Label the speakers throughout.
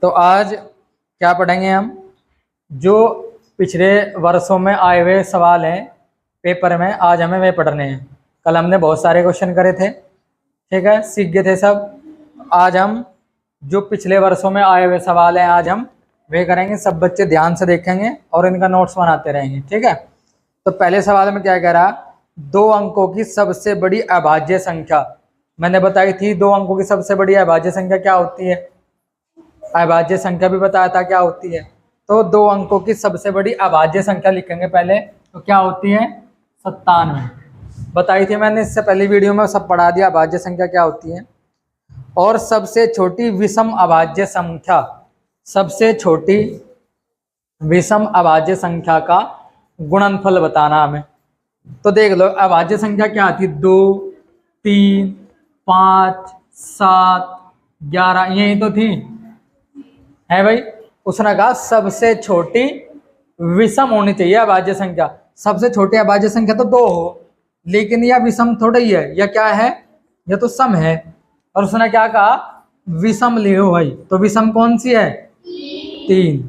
Speaker 1: तो आज क्या पढ़ेंगे हम? जो पिछले वर्षों में आए हुए सवाल हैं पेपर में, आज हमें वे पढ़ने हैं। कल हमने बहुत सारे क्वेश्चन करे थे, ठीक है, सीख गए थे सब। आज हम जो पिछले वर्षों में आए हुए सवाल हैं आज हम वे करेंगे। सब बच्चे ध्यान से देखेंगे और इनका नोट्स बनाते रहेंगे, ठीक है। तो पहले सवाल में क्या कह रहा, 2 अंकों की सबसे बड़ी अभाज्य संख्या। मैंने बताई थी 2 अंकों की सबसे बड़ी अभाज्य संख्या क्या होती है, अभाज्य संख्या भी बताया था क्या होती है। तो 2 अंकों की सबसे बड़ी अभाज्य संख्या लिखेंगे पहले, तो क्या होती है 97 बताई थी मैंने, इससे पहली वीडियो में सब पढ़ा दिया अभाज्य संख्या क्या होती है। और सबसे छोटी विषम अभाज्य संख्या, सबसे छोटी विषम अभाज्य संख्या का गुणनफल बताना हमें। तो देख लो अभाज्य संख्या क्या आती है, 2, 3, 5, 7, 11 यही तो थी, है भाई। उसने कहा सबसे छोटी विषम होनी चाहिए अभाज्य संख्या। सबसे छोटी अभाज्य संख्या तो 2 हो, लेकिन यह विषम थोड़ा ही है, यह क्या है, यह तो सम है। और उसने क्या कहा, विषम लियो भाई। तो विषम कौन सी है, 3,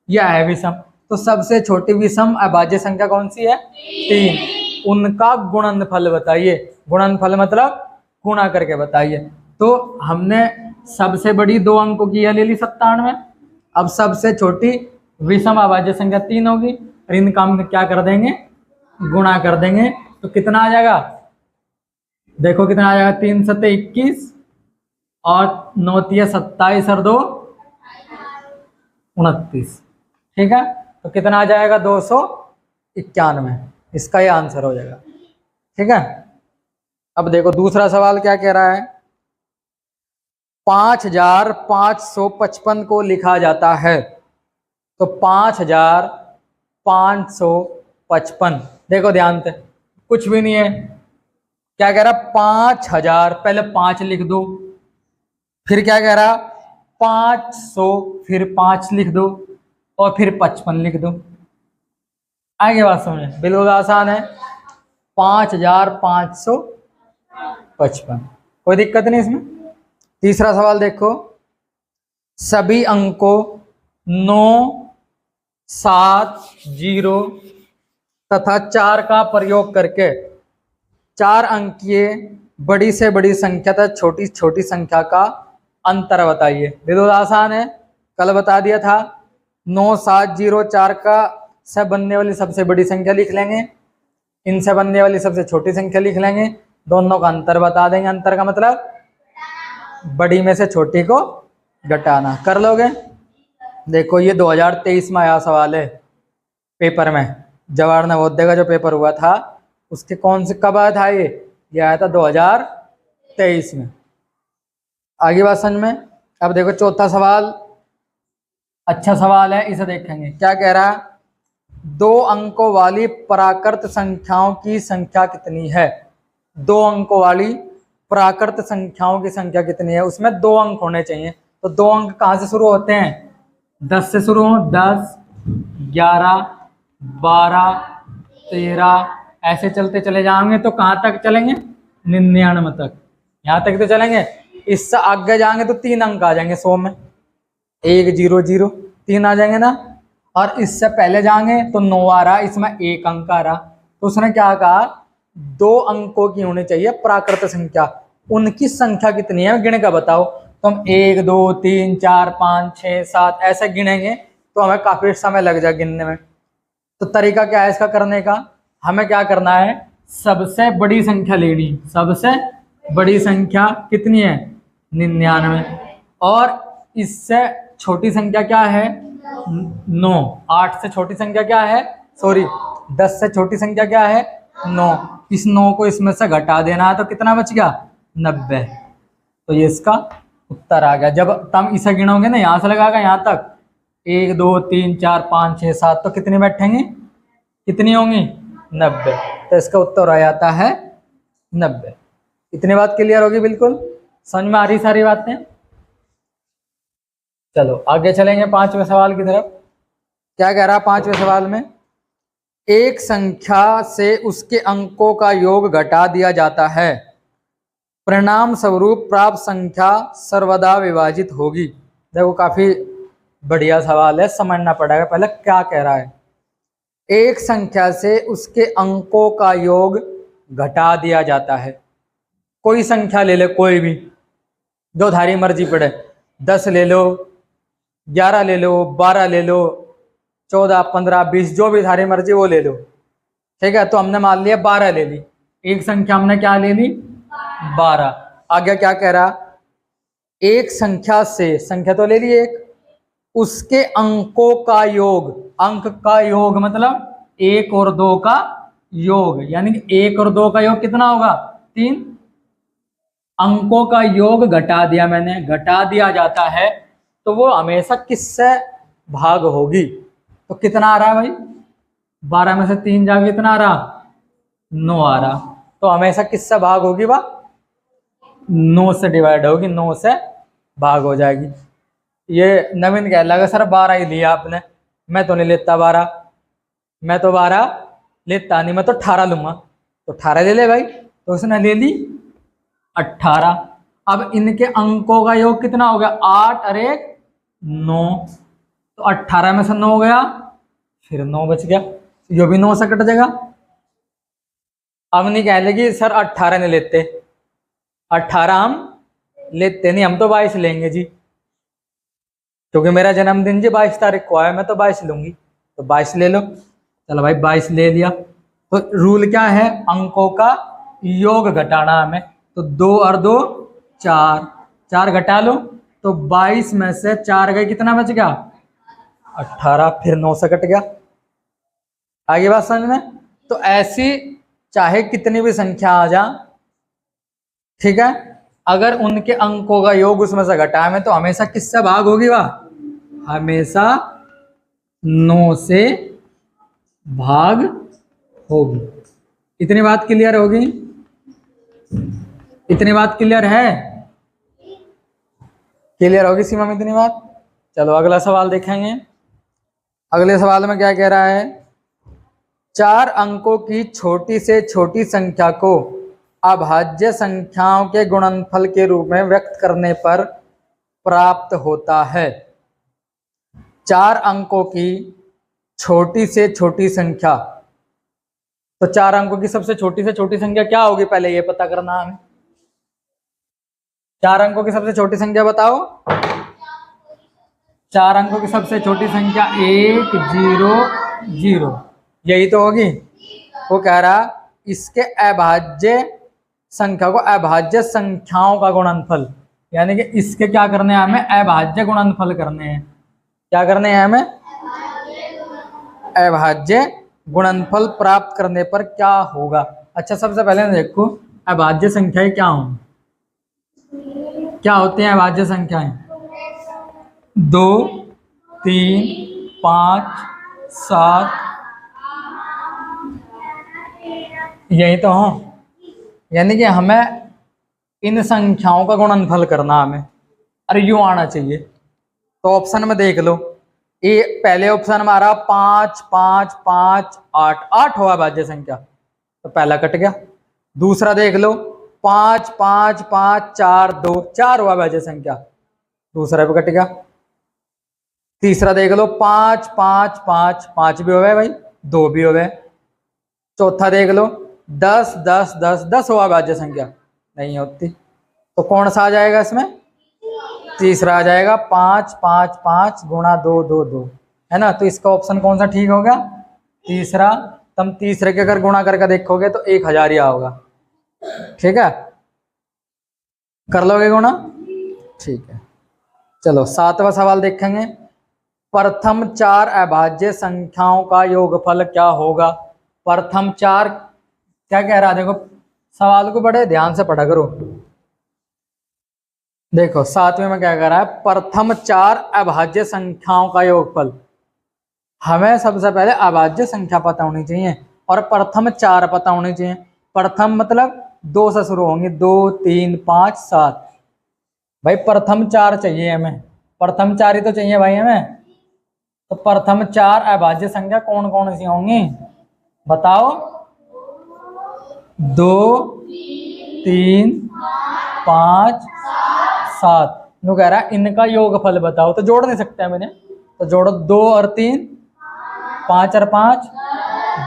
Speaker 1: यह है विषम। तो सबसे छोटी विषम अभाज्य संख्या कौन सी है, 3। उनका गुणनफल बताइए। गुणनफल मतलब गुणा करके बताइए। तो हमने सबसे बड़ी 2 अंकों की यह ले ली 97। अब सबसे छोटी विषम अभाज्य संख्या 3 होगी, और इनका हम क्या कर देंगे, गुणा कर देंगे। तो कितना आ जाएगा, देखो कितना आ जाएगा, 3 सत्ते 21 और 9 तिया 27 और 2 29, ठीक है। तो कितना आ जाएगा 291, इसका ही आंसर हो जाएगा, ठीक है। अब देखो दूसरा सवाल क्या कह रहा है, 5555 को लिखा जाता है। तो 5555, देखो ध्यान से, कुछ भी नहीं है। क्या कह रहा, 5000, पहले 5 लिख दो, फिर क्या कह रहा 500, फिर 5 लिख दो, और फिर 55 लिख दो। आगे बात समझ, बिल्कुल आसान है, 5555, कोई दिक्कत नहीं इसमें। तीसरा सवाल देखो, सभी अंकों 9, 7, 0 तथा 4 का प्रयोग करके 4 अंकीय बड़ी से बड़ी संख्या तथा छोटी छोटी संख्या का अंतर बताइए। बिल्कुल आसान है, कल बता दिया था। 9, 7, 0, 4 का से बनने वाली सबसे बड़ी संख्या लिख लेंगे, इनसे बनने वाली सबसे छोटी संख्या लिख लेंगे, दोनों का अंतर बता देंगे। अंतर का मतलब बड़ी में से छोटी को घटाना, कर लोगे। देखो ये 2023 में आया सवाल है पेपर में, जवाहर नवोदय का जो पेपर हुआ था उसके कौन से कब आया था, ये आया था 2023 में। आगे बात समझ में। अब देखो चौथा सवाल, अच्छा सवाल है, इसे देखेंगे। क्या कह रहा है, 2 अंकों वाली प्राकृत संख्याओं की संख्या कितनी है। 2 अंकों वाली प्राकृत संख्याओं की संख्या कितनी है, उसमें 2 अंक होने चाहिए। तो 2 अंक कहाँ से शुरू होते हैं, 10 से शुरू हो, 10, 11, 12, 13, ऐसे चलते चले जाएंगे। तो कहाँ तक चलेंगे, 99 तक, यहाँ तक तो चलेंगे। इससे आगे जाएंगे तो 3 अंक आ जाएंगे 100 में, 1 0 0 3 आ जाएंगे ना। और इससे पहले जाएंगे तो 9 आ रहा, इसमें 1 अंक आ रहा। तो उसने क्या कहा, 2 अंकों की होनी चाहिए प्राकृत संख्या, उनकी संख्या कितनी है गिन का बताओ। तो हम 1 2 3 4 5 6 7 ऐसे गिनेंगे तो हमें काफी समय लग जाए गिनने में। तो तरीका क्या है इसका करने का, हमें क्या करना है, सबसे बड़ी संख्या लेनी। सबसे बड़ी संख्या कितनी है, 99, और इससे छोटी संख्या क्या है, 9। 8 से छोटी संख्या क्या है, सॉरी 10 से छोटी संख्या क्या है, 9। इस 9 को इसमें से घटा देना है, तो कितना बच गया, 90। तो ये इसका उत्तर आ गया। जब तुम इसे गिनोगे ना, यहाँ से लगाएगा यहाँ तक, 1 2 3 4 5 6 7, तो कितनी बैठेंगी, कितनी होंगी, 90। तो इसका उत्तर आ जाता है 90। इतनी बात क्लियर होगी, बिल्कुल समझ में आ रही सारी बातें। चलो आगे चलेंगे 5वें सवाल की तरफ। क्या कह रहा 5वें सवाल में, एक संख्या से उसके अंकों का योग घटा दिया जाता है परिणाम स्वरूप प्राप्त संख्या सर्वदा विभाजित होगी। देखो काफी बढ़िया सवाल है, समझना पड़ेगा पहले क्या कह रहा है। एक संख्या से उसके अंकों का योग घटा दिया जाता है। कोई संख्या ले ले, कोई भी, जो थारी मर्जी पड़े, 10 ले लो, 11 ले लो, 12 ले लो, 14, 15, 20, जो भी थारी मर्जी वो ले लो। ठीक है, तो हमने मान लिया 12 ले ली, एक संख्या हमने क्या ले ली, 12। आगे क्या कह रहा, एक संख्या से, संख्या तो ले ली एक, उसके अंकों का योग, अंक का योग मतलब 1 और 2 का योग, यानी कि 1 और 2 का योग कितना होगा, 3। अंकों का योग घटा दिया मैंने, घटा दिया जाता है, तो वो हमेशा किससे भाग होगी। तो कितना आ रहा है भाई, 12 में से 3 जाके कितना आ रहा, 9 आ रहा। तो हमेशा किससे भाग होगी, वह 9 से डिवाइड होगी, 9 से भाग हो जाएगी। ये नवीन कह लगा सर 12 ही लिया आपने, मैं तो नहीं लेता 12, मैं तो 12 लेता नहीं, मैं तो 18 लूंगा। तो 18 ले ले भाई, तो उसने ले ली 18। अब इनके अंकों का योग कितना हो गया, 8 और 1 9, तो 18 में से 9 गया, फिर 9 बच गया, यो भी 9 से कट जाएगा। अब नहीं कह लेगी सर 18 नहीं लेते, 18 हम लेते नहीं, हम तो 22 लेंगे जी, क्योंकि मेरा जन्मदिन जी 22 तारीख को है, मैं तो 22 लूंगी, तो 22 ले लो। चलो भाई 22 ले लिया। तो रूल क्या है, अंकों का योग घटाना हमें, तो 2 और 2 4, 4 घटा लो, तो 22 में से 4 गए, कितना बच गया, 18, फिर 9 से कट गया। आगे बात समझ में। तो ऐसी चाहे कितनी भी संख्या आ जा, ठीक है, अगर उनके अंकों का योग उसमें से घटाए में, तो हमेशा किससे भाग होगी, वह हमेशा 9 से भाग होगी। इतनी बात क्लियर होगी, इतनी बात क्लियर है, क्लियर होगी सीमा में इतनी बात। चलो अगला सवाल देखेंगे। अगले सवाल में क्या कह रहा है, 4 अंकों की छोटी से छोटी संख्या को अभाज्य संख्याओं के गुणनफल के रूप में व्यक्त करने पर प्राप्त होता है। 4 अंकों की छोटी से छोटी संख्या, तो 4 अंकों की सबसे छोटी से छोटी संख्या क्या होगी, पहले ये पता करना हमें। 4 अंकों की सबसे छोटी संख्या बताओ। 4 अंकों की सबसे छोटी संख्या 1 0 0, यही तो होगी। वो कह रहा इसके अभाज्य संख्या को अभाज्य संख्याओं का गुणनफल, यानी कि इसके क्या करने हैं हमें, अभाज्य गुणनफल करने हैं। क्या करने हैं हमें, अभाज्य गुणनफल प्राप्त करने पर क्या होगा। अच्छा सबसे पहले देखो अभाज्य संख्याएं क्या होंगी, क्या होते हैं अभाज्य संख्याएं, 2 3 5 7, यही तो हो। यानी कि हमें इन संख्याओं का गुणनफल करना हमें, अरे यूं आना चाहिए। तो ऑप्शन में देख लो, ये पहले ऑप्शन में आ रहा 5 5 5 8, 8 हुआ अभाज्य संख्या, तो पहला कट गया। दूसरा देख लो 5 5 5 4 2, 4 हुआ अभाज्य संख्या, दूसरा भी कट गया। तीसरा देख लो 5 5 5, 5 भी हो गए भाई, 2 भी हो गए। चौथा देख लो 10 10 10, 10 हुआ अभाज्य संख्या, नहीं होती, तो कौन सा आ जाएगा इसमें, तीसरा आ जाएगा। 5 5 5 गुणा 2 2 2, है ना, तो इसका ऑप्शन कौन सा ठीक होगा, तीसरा। तुम तीसरे के अगर गुणा करके देखोगे तो 1000 ही आओगा, ठीक है, कर लोगे गुणा, ठीक है। चलो 7वां सवाल देखेंगे, प्रथम 4 अभाज्य संख्याओं का योगफल क्या होगा। प्रथम 4 क्या कह रहा है, देखो सवाल को बड़े ध्यान से पढ़ा करो। देखो 7वें में क्या कह रहा है, प्रथम 4 अभाज्य संख्याओं का योगफल। हमें सबसे पहले अभाज्य संख्या पता होनी चाहिए और प्रथम 4 पता होनी चाहिए। प्रथम मतलब 2 से शुरू होंगे, 2 3 5 7, भाई प्रथम 4 चाहिए हमें, प्रथम 4 ही तो चाहिए भाई हमें। तो प्रथम 4 अभाज्य संख्या कौन कौन सी होंगी बताओ, 2 3 5 7। नु कह रहा है इनका योगफल बताओ, तो जोड़ नहीं सकते हैं मैंने, तो जोड़ो 2 और 3, 5 और 5,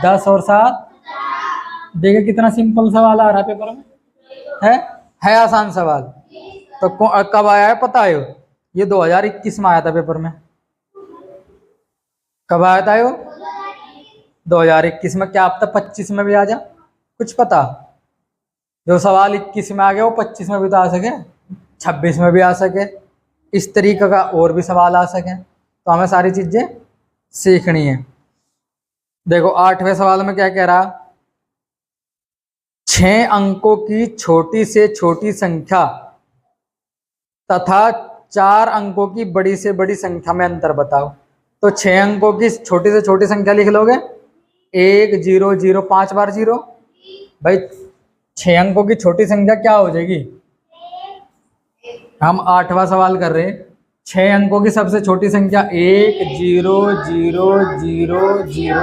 Speaker 1: 10 और 7। देखिए कितना सिंपल सवाल आ रहा है पेपर में, है आसान सवाल। तो कब आया है पता है? ये 2021 में आया था पेपर में। कब आया था ये? 2021 में। क्या अब तक 25 में भी आ जा? कुछ पता? जो सवाल 21 में आ गया वो 25 में भी तो आ सके, 26 में भी आ सके, इस तरीके का और भी सवाल आ सके। तो हमें सारी चीजें सीखनी है। देखो 8वें सवाल में क्या कह रहा, 6 अंकों की छोटी से छोटी संख्या तथा 4 अंकों की बड़ी से बड़ी संख्या में अंतर बताओ। तो 6 अंकों की छोटी से छोटी संख्या लिख लोगे, 1 0 0, 5 बार 0। भाई 6 अंकों की छोटी संख्या क्या हो जाएगी? हम 8वां सवाल कर रहे हैं। 6 अंकों की सबसे छोटी संख्या 1 0 0 0 0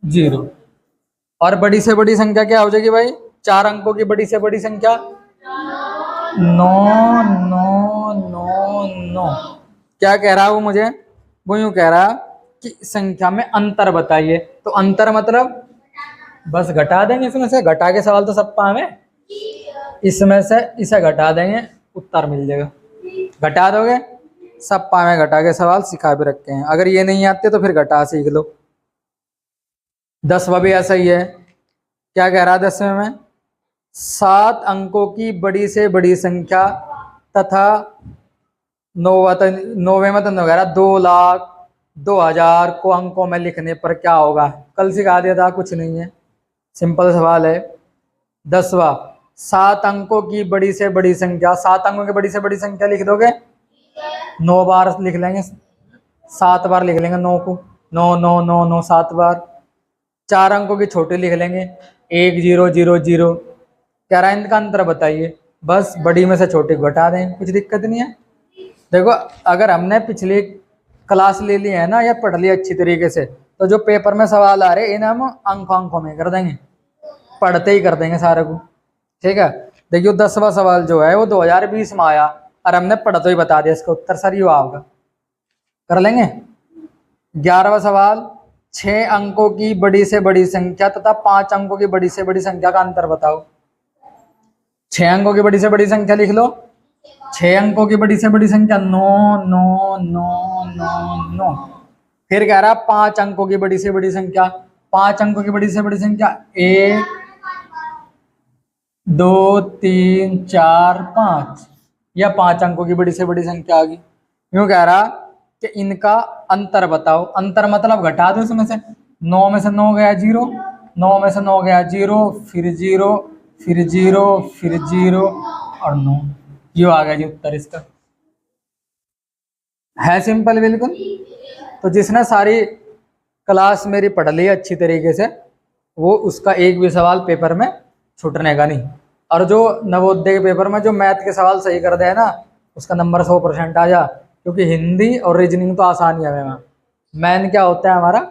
Speaker 1: 0। और बड़ी से बड़ी संख्या क्या हो जाएगी भाई? 4 अंकों की बड़ी से बड़ी संख्या 9 9 9 9। क्या कह रहा है वो मुझे? वो यूं कह रहा कि संख्या में अंतर बताइए। तो अंतर मतलब बस घटा देंगे, इसमें से घटा के सवाल तो सब पावे, इसमें से इसे घटा देंगे, उत्तर मिल जाएगा। घटा दोगे, सब पावे घटा के सवाल सिखा भी रखे हैं। अगर ये नहीं आते तो फिर घटा सीख लो। 10वां भी ऐसा ही है। क्या कह रहा है 10वें में? 7 अंकों की बड़ी से बड़ी संख्या तथा 9वें में तो कह रहा 2 लाख 2000 को अंकों में लिखने पर क्या होगा? कल सिखा दिया था, कुछ नहीं है, सिंपल सवाल है। 10वां, 7 अंकों की बड़ी से बड़ी संख्या, 7 अंकों की बड़ी से बड़ी संख्या लिख दोगे, 9 बार लिख लेंगे, 7 बार लिख लेंगे 9 को, 9 9 9 9 7 बार। 4 अंकों की छोटी लिख लेंगे, 1 0 0 0। कह रहा है इनका अंतर बताइए। बस बड़ी में से छोटी को घटा दें, कुछ दिक्कत नहीं है। देखो अगर हमने पिछली क्लास ले ली है ना, या पढ़ लिया अच्छी तरीके से, तो जो पेपर में सवाल आ रहे हैं इन्हें हम अंकों में कर देंगे, पढ़ते ही कर देंगे सारे को। ठीक है, देखियो 10वां सवाल जो है वो 2020 में आया और हमने पढ़ तो ही बता दिया इसका उत्तर सर युवा होगा, कर लेंगे। 11वां सवाल, 6 अंकों की बड़ी से बड़ी संख्या तथा 5 अंकों की बड़ी से बड़ी संख्या का अंतर बताओ। 6 अंकों की बड़ी से बड़ी संख्या लिख लो, 6 अंकों की बड़ी से बड़ी संख्या 9 9 9 9 9। फिर कह रहा 5 अंकों की बड़ी से बड़ी संख्या, 5 अंकों की बड़ी से बड़ी संख्या 1 2 3 4 5, या 5 अंकों की बड़ी से बड़ी संख्या आ गई। यूं कह रहा कि इनका अंतर बताओ। अंतर मतलब घटा दो इसमें से, 9 में से 9 गया 0, 9 में से 9 गया 0, फिर 0, फिर 0, फिर 0 और 9। ये आ गया जी उत्तर इसका। है सिंपल बिल्कुल। तो जिसने सारी क्लास मेरी पढ़ ली अच्छी तरीके से, वो उसका एक भी सवाल पेपर में छूटने का नहीं। और जो नवोदय के पेपर में जो मैथ के सवाल सही कर दे ना, उसका नंबर 100% आ जा। क्योंकि हिंदी और रीजनिंग तो आसान ही है। मैन क्या होता है हमारा?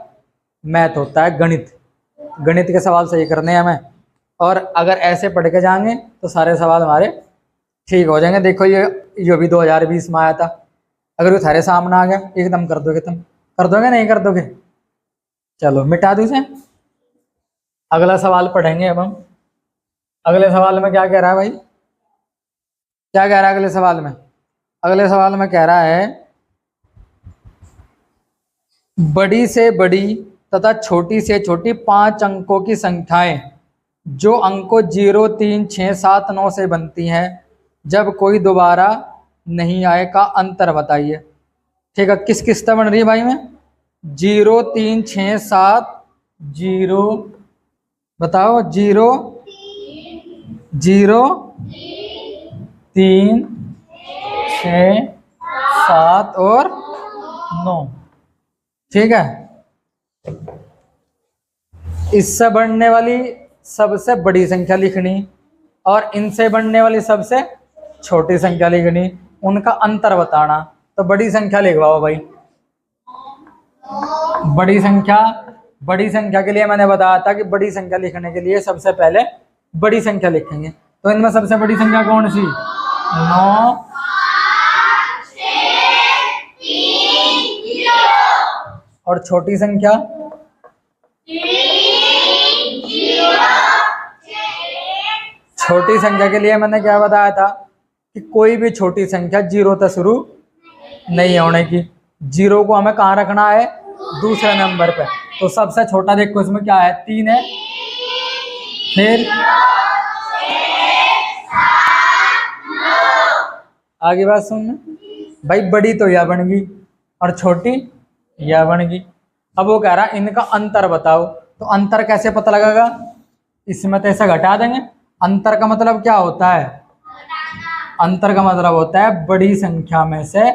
Speaker 1: मैथ होता है गणित। गणित के सवाल सही करने हैं हमें, और अगर ऐसे पढ़ के जाएंगे तो सारे सवाल हमारे ठीक हो जाएंगे। देखो ये भी 2020 में आया था। अगर वो थारे सामने आ गया एकदम कर दोगे, तुम कर दोगे नहीं कर दोगे? चलो मिटा दो इसे। अगला सवाल पढ़ेंगे अब हम। अगले सवाल में क्या कह रहा है भाई? क्या कह रहा है अगले सवाल में? अगले सवाल में कह रहा है बड़ी से बड़ी तथा छोटी से छोटी 5 अंकों की संख्याएं जो अंकों 0 3 6 7 9 से बनती हैं, जब कोई दोबारा नहीं आए का अंतर बताइए। ठीक है, किस किस तरह बन रही है भाई में? 0 3 6 7 0, बताओ 0 0 3 6 7 और 9। ठीक है, इससे बढ़ने वाली सबसे बड़ी संख्या लिखनी और इनसे बढ़ने वाली सबसे छोटी संख्या लिखनी, उनका अंतर बताना। तो बड़ी संख्या लिखवाओ भाई। बड़ी संख्या के लिए मैंने बताया था कि बड़ी संख्या लिखने के लिए सबसे पहले बड़ी संख्या लिखेंगे। तो इनमें सबसे बड़ी संख्या कौन सी? 9। और छोटी संख्या? छोटी संख्या के लिए मैंने क्या बताया था कि कोई भी छोटी संख्या 0 तक शुरू नहीं होने की। 0 को हमें कहाँ रखना है? दूसरे नंबर पे। तो सबसे छोटा देखो इसमें क्या है? 3 है। फिर आगे बात सुन भाई, बड़ी तो यह बन गई और छोटी यह बन गई। अब वो कह रहा इनका अंतर बताओ। तो अंतर कैसे पता लगेगा? इसमें तो ऐसा घटा देंगे। अंतर का मतलब क्या होता है? अंतर का मतलब होता है बड़ी संख्या में से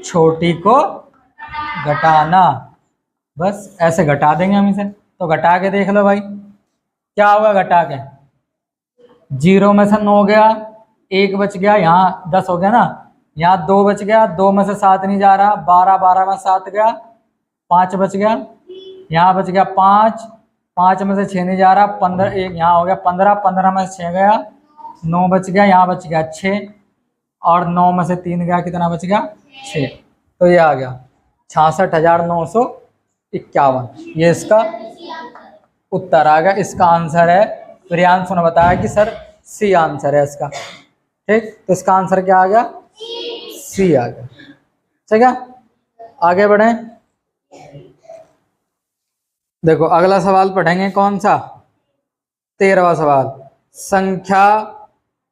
Speaker 1: छोटी को घटाना। बस ऐसे घटा देंगे हम इसे। तो घटा के देख लो भाई क्या होगा। घटा के 0 में से 9 गया, 1 बच गया, यहाँ 10 हो गया ना, यहाँ 2 बच गया, 2 में से 7 नहीं जा रहा, 12, 12 में 7 गया, 5 बच गया, यहाँ बच गया 5, 5 में से 6 नहीं जा रहा, 15, 1 यहाँ हो गया 15, 15 में से 6 गया, 9 बच गया, यहाँ बच गया 6, और 9 में से 3 गया, कितना बच गया? 6। तो ये आ गया 66,951। ये इसका उत्तर आ गया। इसका आंसर है, प्रियांशु ने बताया कि सर सी आंसर है इसका। ठीक, तो इसका आंसर क्या आ गया? सी आ गया। ठीक है, आगे बढ़े। देखो अगला सवाल पढ़ेंगे कौन सा? 13वां सवाल। संख्या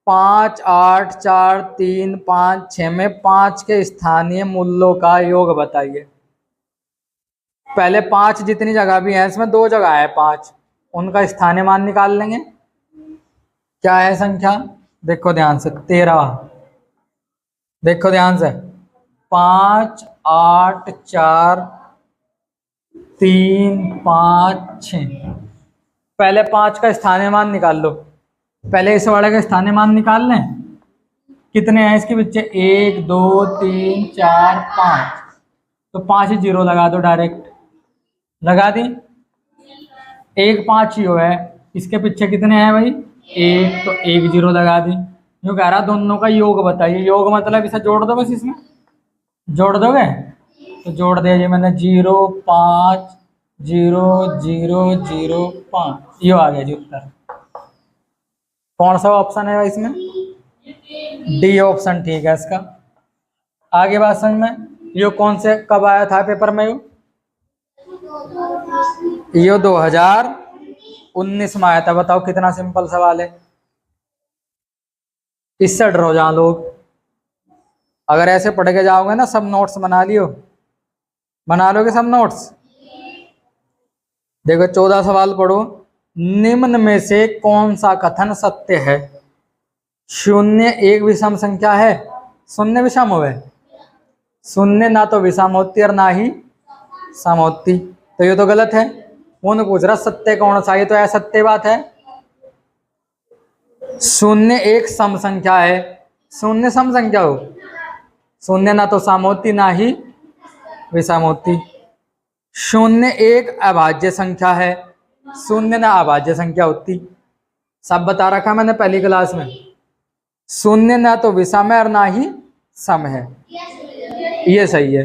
Speaker 1: 5, 8, 4, 3, 5, 6 में 5 के स्थानीय मूल्यों का योग बताइए। पहले 5 जितनी जगह भी है इसमें 2 जगह है 5, उनका स्थानीय मान निकाल लेंगे। क्या है संख्या? देखो ध्यान से, 13। देखो ध्यान से, 5, 8, 4, 3, 5, 6। पहले 5 का स्थानीय मान निकाल लो। पहले इस वाले का स्थानीय मान निकाल लें। कितने हैं इसके बच्चे? 1, 2, 3, 4, 5। तो 5 0 लगा दो, डायरेक्ट लगा दी। 1 5 ही है, इसके पीछे कितने हैं भाई? 1, तो 1 0 लगा दी। जो कह रहा दोनों का योग बताइए। योग मतलब इसे जोड़ दो, बस इसमें जोड़ दोगे तो जोड़ दिया जी मैंने। 0, 5, 0, 0, 0, 5। ये आ गया जी उत्तर। कौन सा ऑप्शन है इसमें? डी ऑप्शन ठीक है इसका। आगे बात समझ में। ये कौन से कब आया था पेपर में? ये 2019 में आया था। बताओ कितना सिंपल सवाल है। इससे डरो जाओ लोग। अगर ऐसे पढ़ के जाओगे ना, सब नोट्स बना लियो, बना लोगे सब नोट्स। देखो 14 सवाल पढ़ो। निम्न में से कौन सा कथन सत्य है? 0 एक विषम संख्या है। शून्य विषम हो, शून्य ना तो विषम होती और ना ही सम होती। तो ये तो गलत है। वो ने पूछ रहा सत्य कौन सा? ये तो असत्य बात है। 0 एक सम संख्या है। शून्य सम संख्या हो, शून्य ना तो सम होती ना ही विषम होती। 0 एक अभाज्य संख्या है। शून्य ना अभाज्य संख्या होती। सब बता रखा मैंने पहली क्लास में। 0 ना तो विषम है और ना ही सम है। ये सही है।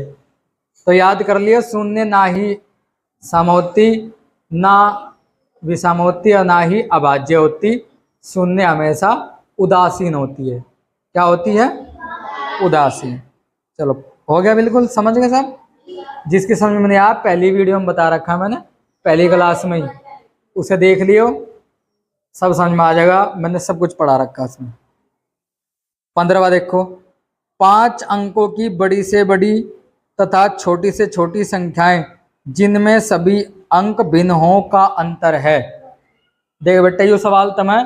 Speaker 1: तो याद कर लियो, 0 ना ही सम होती, ना विषम होती और ना ही अभाज्य होती। 0 हमेशा उदासीन होती है। क्या होती है? उदासीन। चलो हो गया, बिल्कुल समझ गए सब। जिसकी समझ में नहीं आया, पहली वीडियो में बता रखा मैंने पहली क्लास में ही, उसे देख लियो, सब समझ में आ जाएगा। मैंने सब कुछ पढ़ा रखा उसमें। 15वां देखो। 5 अंकों की बड़ी से बड़ी तथा छोटी से छोटी संख्याएं जिनमें सभी अंक भिन्न हो का अंतर है। देख बेटा, ये सवाल तुम्हें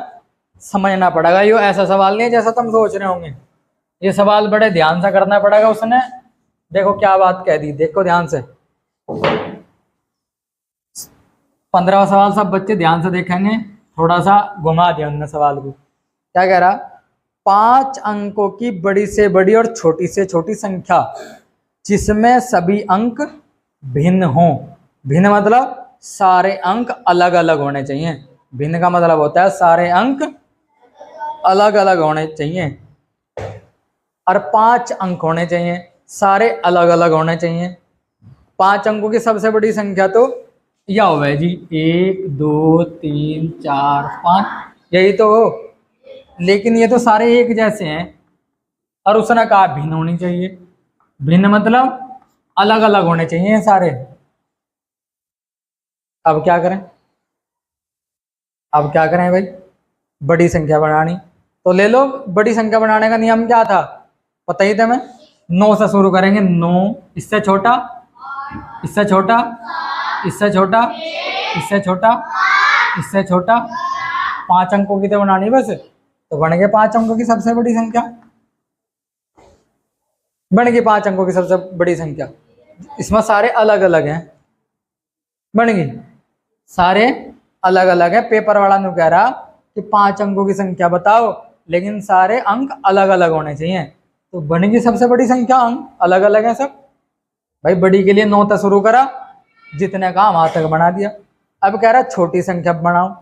Speaker 1: समझना पड़ेगा। ये ऐसा सवाल नहीं है जैसा तुम सोच रहे होंगे। ये सवाल बड़े ध्यान से करना पड़ेगा। उसने देखो क्या बात कह दी, देखो ध्यान से। 15वां सवाल सब बच्चे ध्यान से देखेंगे। थोड़ा सा घुमा दिया उन्होंने सवाल को। क्या कह रहा? 5 अंकों की बड़ी से बड़ी और छोटी से छोटी संख्या जिसमें सभी अंक भिन्न हो। भिन्न मतलब सारे अंक अलग अलग होने चाहिए। भिन्न का मतलब होता है सारे अंक अलग अलग होने चाहिए और 5 अंक होने चाहिए, सारे अलग अलग होने चाहिए। 5 अंकों की सबसे बड़ी संख्या तो यह हो है जी, 1 2 3 4 5, यही तो हो। लेकिन ये तो सारे एक जैसे हैं और उसने कहा भिन्न होनी चाहिए। भिन्न मतलब अलग अलग होने चाहिए ये सारे। अब क्या करें, अब क्या करें भाई, बड़ी संख्या बनानी तो ले लो। बड़ी संख्या बनाने का नियम क्या था, पता ही था मैं। 9 से शुरू करेंगे, 9, इससे छोटा, इससे छोटा, इससे छोटा, इससे छोटा, इससे छोटा, 5 अंकों की तो बनानी बस। तो बन गए 5 अंकों की सबसे बड़ी संख्या, बन गई 5 अंकों की सबसे बड़ी संख्या। इसमें सारे अलग अलग हैं, बन गई, सारे अलग अलग है। पेपर वाला ने कह रहा कि 5 अंकों की संख्या बताओ, लेकिन सारे अंक अलग अलग होने चाहिए। तो बन गई सबसे बड़ी संख्या, अंक अलग अलग है सब। भाई बड़ी के लिए 9 तक शुरू करा, जितने कहा वहां तक बना दिया। अब कह रहा छोटी संख्या बनाओ।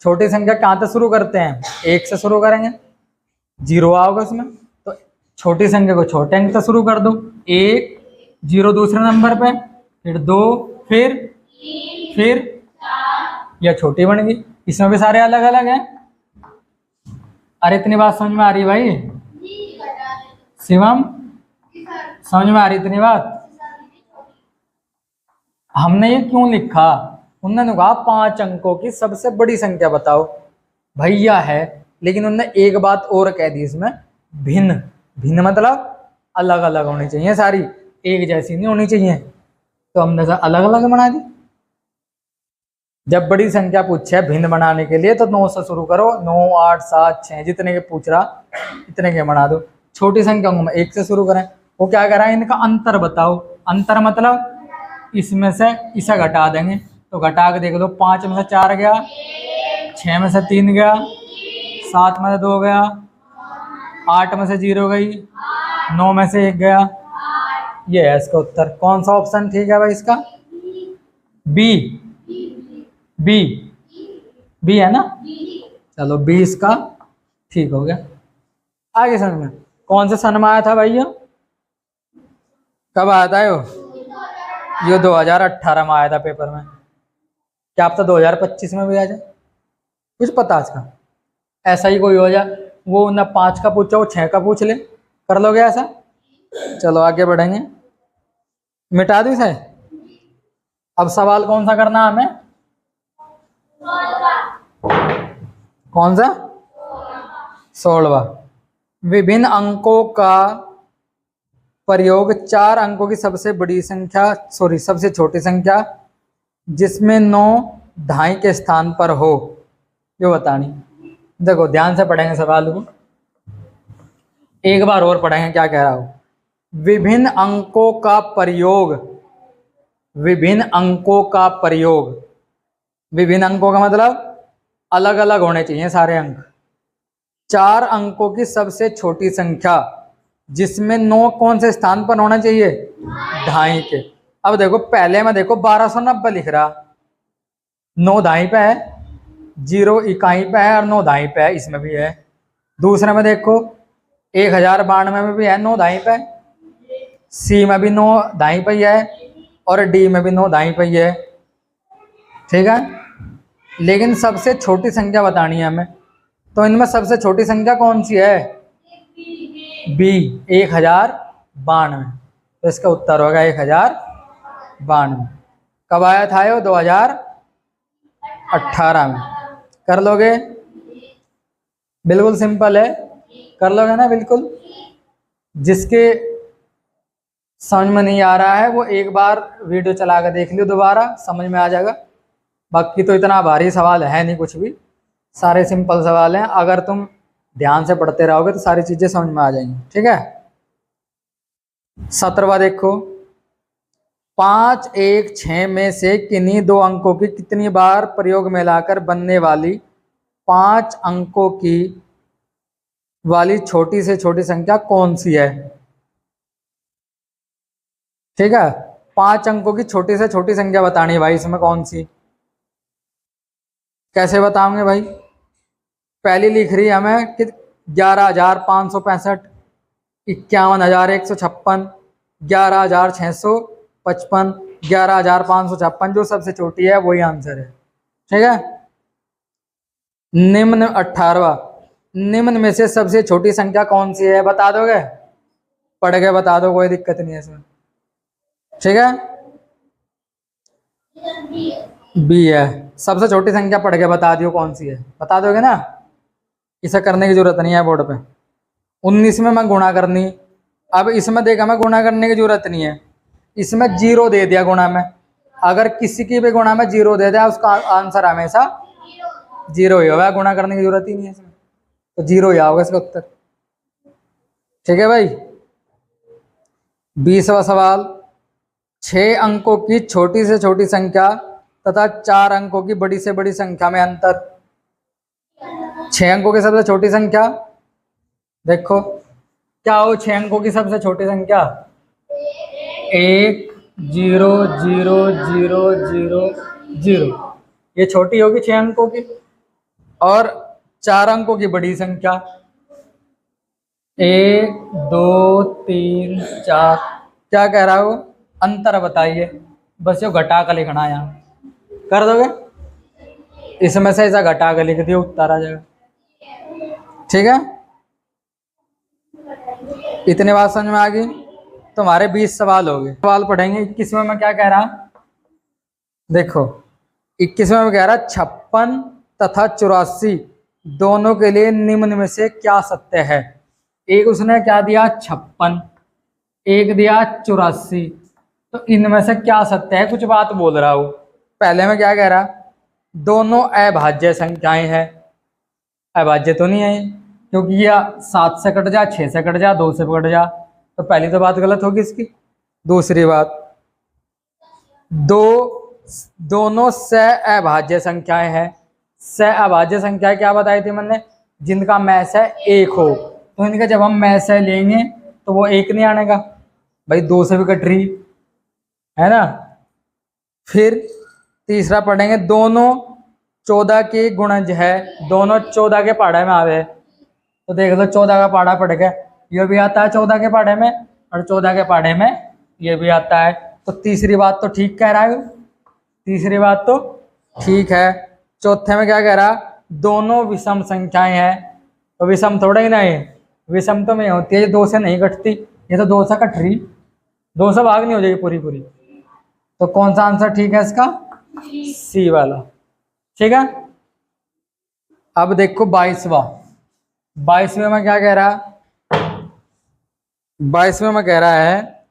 Speaker 1: छोटी संख्या कहाँ तक शुरू करते हैं, 1 से शुरू करेंगे, 0 आओगे उसमें। तो छोटी संख्या को छोटे अंक से शुरू कर दो, 1 0 दूसरे नंबर पे, फिर 2, फिर यह छोटी बन गई। इसमें भी सारे अलग अलग हैं। अरे इतनी बात समझ में आ रही भाई शिवम, समझ में आ रही इतनी बात। हमने ये क्यों लिखा, उन्होंने कहा 5 अंकों की सबसे बड़ी संख्या बताओ, भैया है। लेकिन उन्होंने एक बात और कह दी इसमें, भिन्न। भिन्न मतलब अलग अलग होनी चाहिए, सारी एक जैसी नहीं होनी चाहिए। तो हमने अलग अलग बना दी। जब बड़ी संख्या पूछे भिन्न बनाने के लिए तो 9 से शुरू करो, 9 8 7 6 जितने के पूछ रहा इतने के बना दो। छोटी संख्या में 1 से शुरू करें। वो क्या कह रहा है, इनका अंतर बताओ। अंतर मतलब इसमें से इसे घटा देंगे, तो घटा के देख लो, 5 में से 4 गया, 6 में से 3 गया, 7 में से 2 गया, 8 में से 0 गई, 9 में से 1 गया। ये है इसका उत्तर। कौन सा ऑप्शन ठीक है भाई इसका, बी। बी, बी है ना, चलो बी इसका ठीक हो गया। आगे समझ में, कौन से सन में आया था भैया, कब आया था ये 2018 में आया था पेपर में। क्या आप तो 2025 में भी आ जाए, कुछ पता इसका। ऐसा ही कोई हो जाए, वो ना 5 का पूछो, वो 6 का पूछ ले, कर लोगे ऐसा। चलो आगे बढ़ेंगे, मिटा दूं इसे। अब सवाल कौन सा करना है हमें, कौन सा, 16वां। विभिन्न अंकों का प्रयोग 4 अंकों की सबसे बड़ी संख्या, सॉरी सबसे छोटी संख्या जिसमें 9 ढाई के स्थान पर हो, ये बतानी। देखो ध्यान से पढ़ेंगे सवाल को, एक बार और पढ़ेंगे क्या कह रहा हो। विभिन्न अंकों का प्रयोग, विभिन्न अंकों का प्रयोग, विभिन्न अंकों का मतलब अलग अलग होने चाहिए सारे अंक। 4 अंकों की सबसे छोटी संख्या जिसमें 9 कौन से स्थान पर होना चाहिए, ढाई के। अब देखो पहले में देखो 1290 लिख रहा, 9 ढाई पे है, 0 इकाई पे है और 9 ढाई पे है, इसमें भी है। दूसरे में देखो 1092 में भी है, 9 ढाई पे, सी में भी 9 ढाई पे है और डी में भी 9 ढाई पे है, ठीक है। लेकिन सबसे छोटी संख्या बतानी है हमें, तो इनमें सबसे छोटी संख्या कौन सी है, बी, 1092। तो इसका उत्तर होगा 1092। कब आया था ये, 2018 में। कर लोगे, बिल्कुल सिंपल है, कर लोगे ना बिल्कुल। जिसके समझ में नहीं आ रहा है वो एक बार वीडियो चला कर देख लियो, दोबारा समझ में आ जाएगा। बाकी तो इतना भारी सवाल है नहीं कुछ भी, सारे सिंपल सवाल हैं। अगर तुम ध्यान से पढ़ते रहोगे तो सारी चीजें समझ में आ जाएंगी, ठीक है। 17वां देखो, 5 1 6 में से किन्हीं 2 अंकों की कितनी बार प्रयोग में लाकर बनने वाली 5 अंकों की वाली छोटी से छोटी संख्या कौन सी है, ठीक है। 5 अंकों की छोटी से छोटी संख्या बतानी है भाई, इसमें कौन सी, कैसे बताओगे भाई। पहली लिख रही है हमें कि 11,565, 51,156, 11,655, 11,556, जो सबसे छोटी है वही आंसर है। ठीक है। निम्न 18वां, निम्न में से सबसे छोटी संख्या कौन सी है, बता दोगे? पढ़ के बता दो, कोई दिक्कत नहीं है इसमें। ठीक है, बी है। सबसे छोटी संख्या पढ़ के बता दियो कौन सी है, बता दोगे ना, इसे करने की जरूरत नहीं है बोर्ड पे। 19 में मैं गुणा करनी, अब इसमें देखा मैं गुणा करने की जरूरत नहीं है, इसमें 0 दे दिया गुणा में। अगर किसी की भी गुणा में 0 दे दिया उसका आंसर हमेशा 0 ही होगा, गुणा करने की जरूरत ही नहीं है इसमें, तो 0 ही आओगे इसका उत्तर। ठीक है भाई। 20वां सवाल, 6 अंकों की छोटी से छोटी संख्या तथा 4 अंकों की बड़ी से बड़ी संख्या में अंतर। 6 अंकों की सबसे छोटी संख्या देखो क्या हो, 6 अंकों की सबसे छोटी संख्या 1 0 0 0 0 0, ये छोटी होगी 6 अंकों की। और 4 अंकों की बड़ी संख्या 1 2 3 4, क्या कह रहा हो, अंतर बताइए, बस ये घटा कर लिखना है, यहाँ कर दोगे, इसमें से ऐसा घटा कर लिख दियो, उत्तर आ जाएगा। ठीक है, इतनी बात समझ में आ गई। तुम्हारे 20 सवाल हो गए। सवाल पढ़ेंगे। 21वें में क्या कह रहा, देखो 21वें में कह रहा 56 तथा 84 दोनों के लिए निम्न में से क्या सत्य है। एक उसने क्या दिया 56, एक दिया 84, तो इनमें से क्या सत्य है, कुछ बात बोल रहा हूं। पहले में क्या कह रहा, दोनों अभाज्य संख्याएं हैं। अभाज्य तो नहीं है, क्योंकि यह 7 से कट जा, 6 से कट जा, 2 से कट जा, तो पहली तो बात गलत होगी इसकी। दूसरी बात, दोनों अभाज्य संख्याएं हैं। अभाज्य संख्या क्या बताई थी मैंने, जिनका मैस है 1 हो, तो इनका जब हम मैस है लेंगे तो वो 1 नहीं आने का भाई, 2 से भी कट रही है ना। फिर तीसरा पढ़ेंगे, दोनों 14 के गुणज है, दोनों 14 के पहाड़े में आवे, तो देख लो 14 का पहाड़ा पड़ गया, ये भी आता है 14 के पहाड़े में, और 14 के पहाड़े में ये भी आता है। तो तीसरी बात तो ठीक कह रहा है, तीसरी बात तो ठीक है। चौथे में क्या कह रहा, दोनों विषम संख्याएं हैं, तो विषम थोड़ा ही नहीं, विषम तो में होती है, ये 2 से नहीं कटती, ये तो 2 से कट रही, 2 से भाग नहीं हो जाएगी पूरी पूरी। तो कौन सा आंसर ठीक है इसका, सी वाला। ठीक है, अब देखो 22वें में क्या कह रहा, 22वें में कह रहा है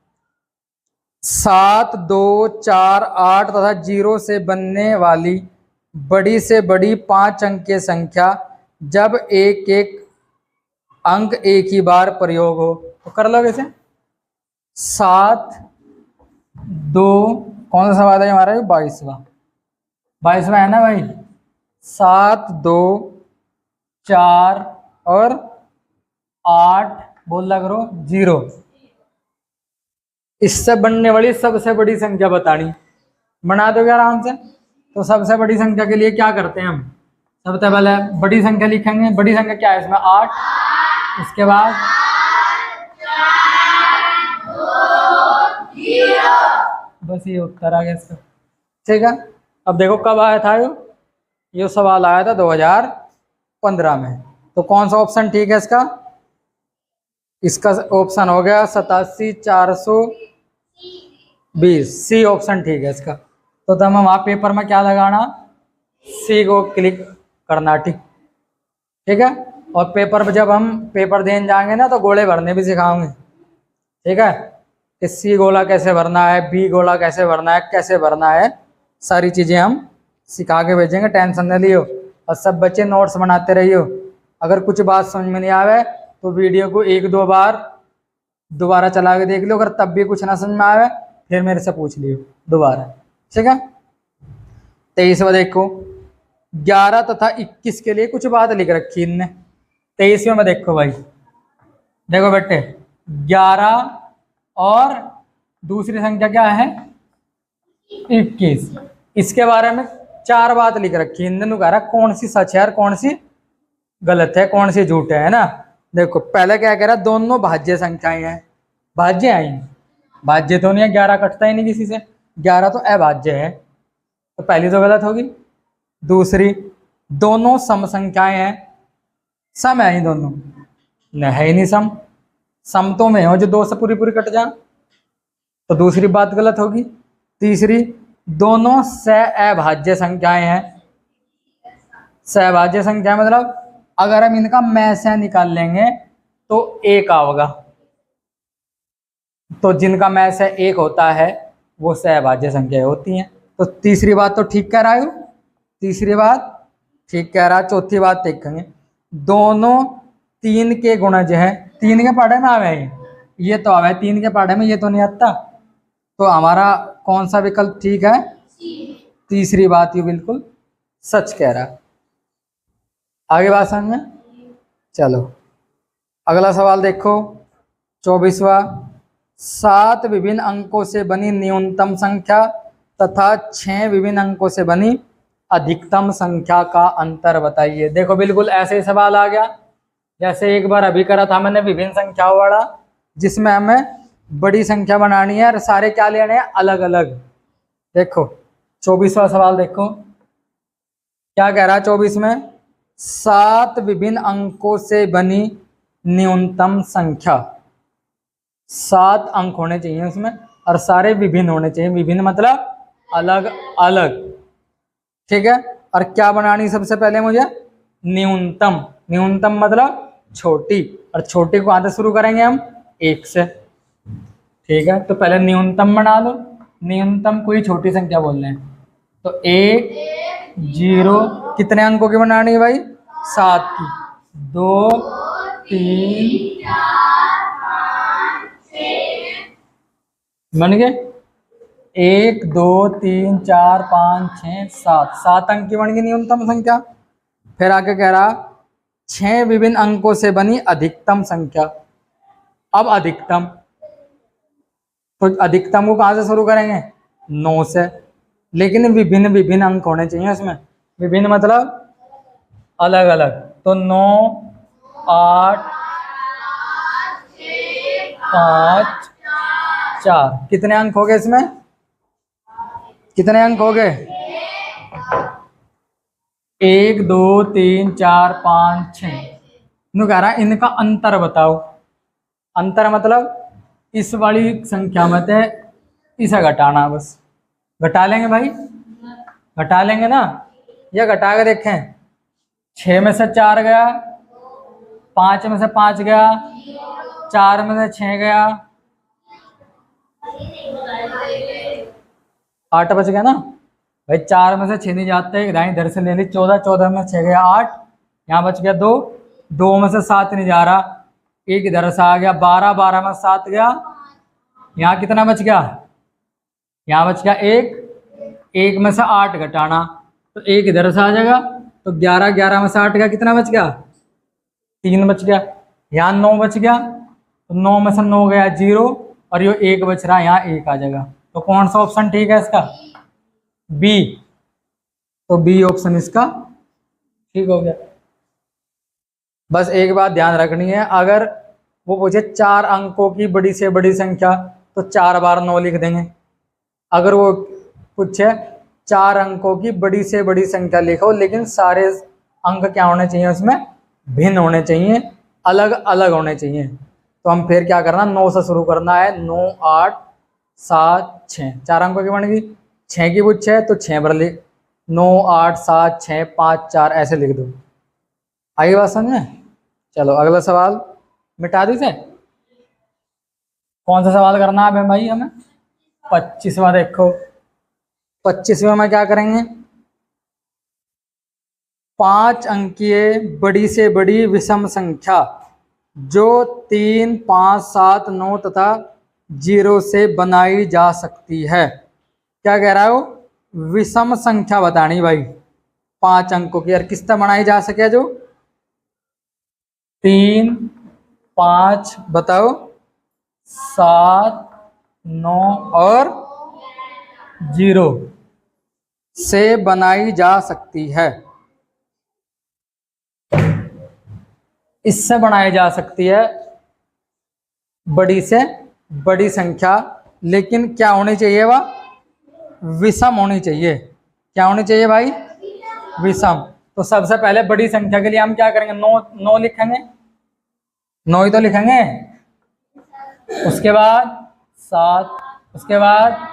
Speaker 1: 7 2 4 8 तथा 0 से बनने वाली बड़ी से बड़ी 5 अंकीय संख्या जब एक एक अंक एक ही बार प्रयोग हो, तो कर लो कैसे। 7 2, कौन सा सवाल है हमारा, 22वां है ना भाई। 7 2 4 और 8 बोला करो 0, इससे बनने वाली सबसे बड़ी संख्या बतानी, बना दोगे आराम से। तो सबसे बड़ी संख्या के लिए क्या करते हैं हम, सबसे पहले बड़ी संख्या लिखेंगे। बड़ी संख्या क्या है इसमें 8, इसके बाद 2 बस ये उत्तर आ गया इसका। ठीक है, अब देखो कब आया था ये सवाल आया था 2015 में, तो कौन सा ऑप्शन ठीक है इसका, इसका ऑप्शन हो गया 87,420, सी ऑप्शन ठीक है इसका। तो तब हम वहाँ पेपर में क्या लगाना, सी को क्लिक करना। ठीक है, और पेपर पर जब हम पेपर देने जाएंगे ना तो गोले भरने भी सिखाओगे। ठीक है, कि सी गोला कैसे भरना है, बी गोला कैसे भरना है, कैसे भरना है, सारी चीज़ें हम सिखा के भेजेंगे, टेंशन न लियो। और सब बच्चे नोट्स बनाते रहियो। अगर कुछ बात समझ में नहीं आवे तो वीडियो को 1-2 बार दोबारा चला के देख लो, अगर तब भी कुछ ना समझ में आवे फिर मेरे से पूछ लियो दोबारा। ठीक है, 23वां देखो, 11 तथा 21 के लिए कुछ बात लिख रखी इनने। 23वें में देखो भाई, देखो बेटे 11 और दूसरी संख्या क्या है 21, इसके बारे में 4 बात लिख रखी इनने। कह रहा कौन सी सच है और कौन सी गलत है, कौन सी झूठ है ना। देखो पहले क्या कह रहा है, दोनों भाज्य संख्याएं हैं, भाज्य आई, भाज्य तो नहीं है, 11 कटता ही नहीं किसी से, 11 तो अभाज्य है, तो पहली तो गलत होगी। दूसरी, दोनों सम संख्याएं हैं, सम है ही दोनों, न है ही नहीं सम, सम तो में हो जो दो से पूरी पूरी कट जा, तो दूसरी बात गलत होगी। तीसरी, दोनों सहअभाज्य संख्याएं हैं, सहभाज्य संख्या मतलब अगर हम इनका मैं से निकाल लेंगे तो एक आओगा, तो जिनका मैं से एक होता है वो सहभाज्य संख्या होती हैं। तो तीसरी बात तो ठीक कह रहा है, तीसरी बात ठीक कह रहा। चौथी बात देखेंगे, दोनों तीन के गुणज है, तीन के पढ़े में आवे, ये तो आवे तीन के पढ़े में, ये तो नहीं आता, तो हमारा कौन सा विकल्प ठीक है, तीसरी बात ये बिल्कुल सच कह रहा। आगे बात समझ में, चलो अगला सवाल देखो 24वां, 7 विभिन्न अंकों से बनी न्यूनतम संख्या तथा 6 विभिन्न अंकों से बनी अधिकतम संख्या का अंतर बताइए। देखो बिल्कुल ऐसे ही सवाल आ गया जैसे एक बार अभी करा था मैंने विभिन्न संख्याओं वाला, जिसमें हमें बड़ी संख्या बनानी है और सारे क्या लेने हैं, अलग अलग। देखो 24वां सवाल देखो क्या कह रहा है 24 में, 7 विभिन्न अंकों से बनी न्यूनतम संख्या, 7 अंक होने चाहिए उसमें और सारे विभिन्न होने चाहिए, विभिन्न मतलब अलग अलग, ठीक है। और क्या बनानी सबसे पहले मुझे, न्यूनतम, न्यूनतम मतलब छोटी, और छोटी को कहां से शुरू करेंगे हम, 1 से, ठीक है। तो पहले न्यूनतम बना लो, न्यूनतम कोई छोटी संख्या बोल रहे हैं, तो 1 0 कितने अंकों की बनानी है भाई, 7 की, 2 3 बन गए, 1 2 3 4 5 6 7, 7 अंक की बन गई न्यूनतम संख्या। फिर आगे कह रहा 6 विभिन्न अंकों से बनी अधिकतम संख्या। अब अधिकतम, तो अधिकतम को कहां से शुरू करेंगे, 9 से, लेकिन विभिन्न विभिन्न अंक होने चाहिए उसमें, विभिन्न मतलब अलग अलग, तो 9 8 5 4, कितने अंक हो गए इसमें, कितने अंक हो गए, 1 2 3 4 5 6। नु कह रहा है इनका अंतर बताओ, अंतर मतलब इस वाली संख्या में से इसे घटाना, बस घटा लेंगे भाई, घटा लेंगे ना, या घटा के देखें, 6 में से 4 गया, 5 में से 5 गया, 4 में से 6 गया, 8 बच गया ना भाई, 4 में से 6 नहीं जाते, इधर से ले ली 14, 14 में 6 गया 8, यहाँ बच गया 2, 2 में से 7 नहीं जा रहा, एक इधर से आ गया 12, 12 में 7 गया, यहाँ कितना बच गया, यहाँ बच गया 1, 1 में से 8 घटाना, तो 1 इधर से आ जाएगा, तो 11, 11 में से 8 गया, कितना बच गया, 3 बच गया, यहाँ 9 बच गया, तो 9 में से 9 गया 0, और ये 1 बच रहा है, यहाँ 1 आ जाएगा। तो कौन सा ऑप्शन ठीक है इसका, बी, तो बी ऑप्शन इसका ठीक हो गया। बस एक बात ध्यान रखनी है, अगर वो पूछे 4 अंकों की बड़ी से बड़ी संख्या तो 4 बार 9 लिख देंगे, अगर वो पूछे 4 अंकों की बड़ी से बड़ी संख्या लिखो, लेकिन सारे अंक क्या होने चाहिए उसमें, भिन्न होने चाहिए, अलग अलग होने चाहिए, तो हम फिर क्या करना, 9 से शुरू करना है, 9 8 7 6, 4 अंकों की बन गई, 6 की पूछे तो 6 बार लिख, 9 8 7 6 5 4 ऐसे लिख दो। आई बात समझ में, चलो अगला सवाल मिटा दी से, कौन सा सवाल करना है भाई हमें, 25वां देखो, 25वें में क्या करेंगे, 5 अंकीय बड़ी से बड़ी विषम संख्या जो 3 5 7 9 तथा 0 से बनाई जा सकती है, क्या कह रहा है वो, विषम संख्या बतानी भाई 5 अंकों की, और किस तरह बनाई जा सके, जो 3 5 बताओ 7 9 और 0 से बनाई जा सकती है। इससे बनाई जा सकती है बड़ी से बड़ी संख्या, लेकिन क्या होनी चाहिए? वह विषम होनी चाहिए। क्या होनी चाहिए भाई? विषम। तो सबसे पहले बड़ी संख्या के लिए हम क्या करेंगे? 9 लिखेंगे, 9 ही तो लिखेंगे। उसके बाद 7, उसके बाद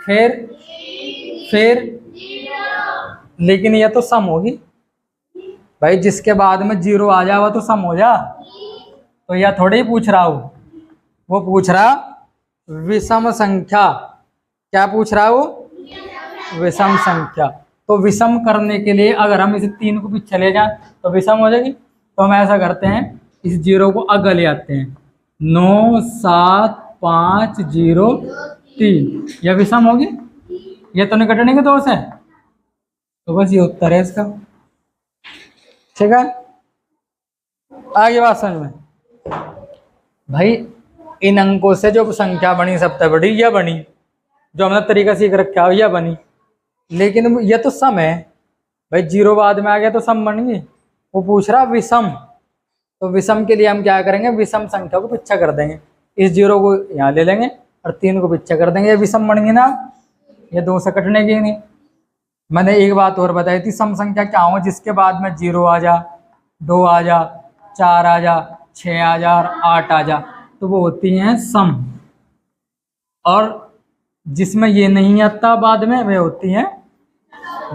Speaker 1: फिर लेकिन यह तो सम होगी भाई, जिसके बाद में 0 आ जाए वह तो सम हो जा। तो यह थोड़ी ही पूछ रहा हूं, वो पूछ रहा विषम संख्या। क्या पूछ रहा है वो? विषम संख्या। तो विषम करने के लिए अगर हम इसे 3 को पीछे ले जाएं तो विषम हो जाएगी। तो हम ऐसा करते हैं, इस 0 को आगे ले आते हैं, 9 7 5 0 3, यह विषम होगी। ये तो निकटने के दोष है, तो बस ये उत्तर है इसका। ठीक है, आगे बात समझ में भाई। इन अंकों से जो संख्या बनी सबसे बड़ी यह बनी, जो हमने तरीका सीख रखा है यह बनी, लेकिन ये तो सम है भाई, 0 बाद में आ गया तो सम बन गई। वो पूछ रहा विषम। तो विषम के लिए हम क्या करेंगे? विषम संख्या को पीछे कर देंगे, इस 0 को यहाँ ले लेंगे और 3 को पीछे कर देंगे, ये विषम बन गई ना। ये 2 से कटने की नहीं। मैंने एक बात और बताई थी, सम संख्या क्या हो? जिसके बाद में 0 आ जा, 2 आ जा, 4 आ जा, 6 आ जा और 8 आ जा, तो वो होती हैं सम। और जिसमें ये नहीं आता बाद में, वे होती हैं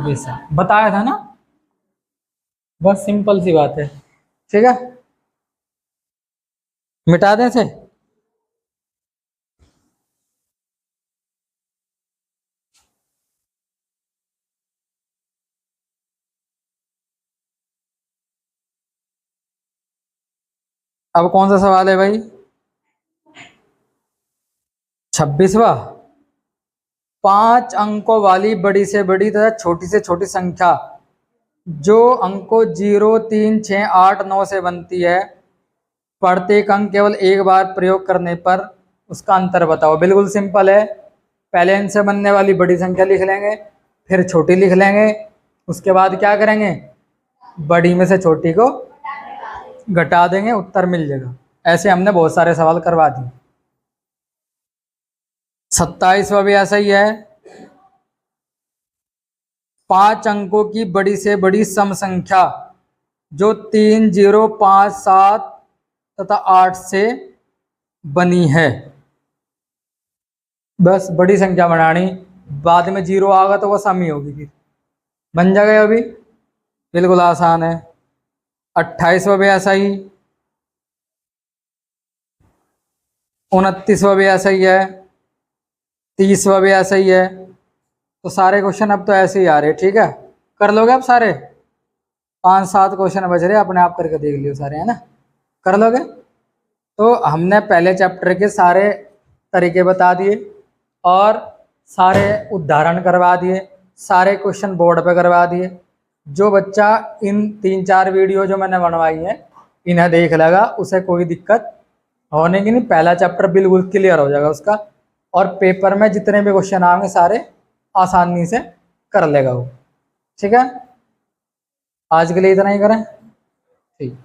Speaker 1: विषम। बताया था ना, बस सिंपल सी बात है। ठीक है, मिटा दें से। अब कौन सा सवाल है भाई? 26वां। 5 अंकों वाली बड़ी से बड़ी तथा छोटी से छोटी संख्या जो अंकों 0 3 6 8 9 से बनती है, प्रत्येक अंक केवल एक बार प्रयोग करने पर उसका अंतर बताओ। बिल्कुल सिंपल है, पहले इनसे बनने वाली बड़ी संख्या लिख लेंगे, फिर छोटी लिख लेंगे, उसके बाद क्या करेंगे? बड़ी में से छोटी को घटा देंगे, उत्तर मिल जाएगा। ऐसे हमने बहुत सारे सवाल करवा दिए। 27वां भी ऐसा ही है। 5 अंकों की बड़ी से बड़ी सम संख्या जो 3 0 5 7 तथा 8 से बनी है। बस बड़ी संख्या बनानी, बाद में 0 आएगा तो वो सम ही होगी, फिर बन जाएगा। अभी बिल्कुल आसान है। 28वां भी ऐसा ही, 29वां भी ऐसा ही है, 30वां भी ऐसा ही है। तो सारे क्वेश्चन अब तो ऐसे ही आ रहे। ठीक है, कर लोगे अब सारे? 5 7 क्वेश्चन बच रहे, अपने आप करके देख लियो सारे, है ना? कर लोगे? तो हमने पहले चैप्टर के सारे तरीके बता दिए और सारे उदाहरण करवा दिए, सारे क्वेश्चन बोर्ड पे करवा दिए। जो बच्चा इन 3 4 वीडियो जो मैंने बनवाई है इन्हें देख लेगा, उसे कोई दिक्कत होने की नहीं। पहला चैप्टर बिल्कुल क्लियर हो जाएगा उसका, और पेपर में जितने भी क्वेश्चन आएंगे सारे आसानी से कर लेगा वो। ठीक है, आज के लिए इतना ही करें। ठीक।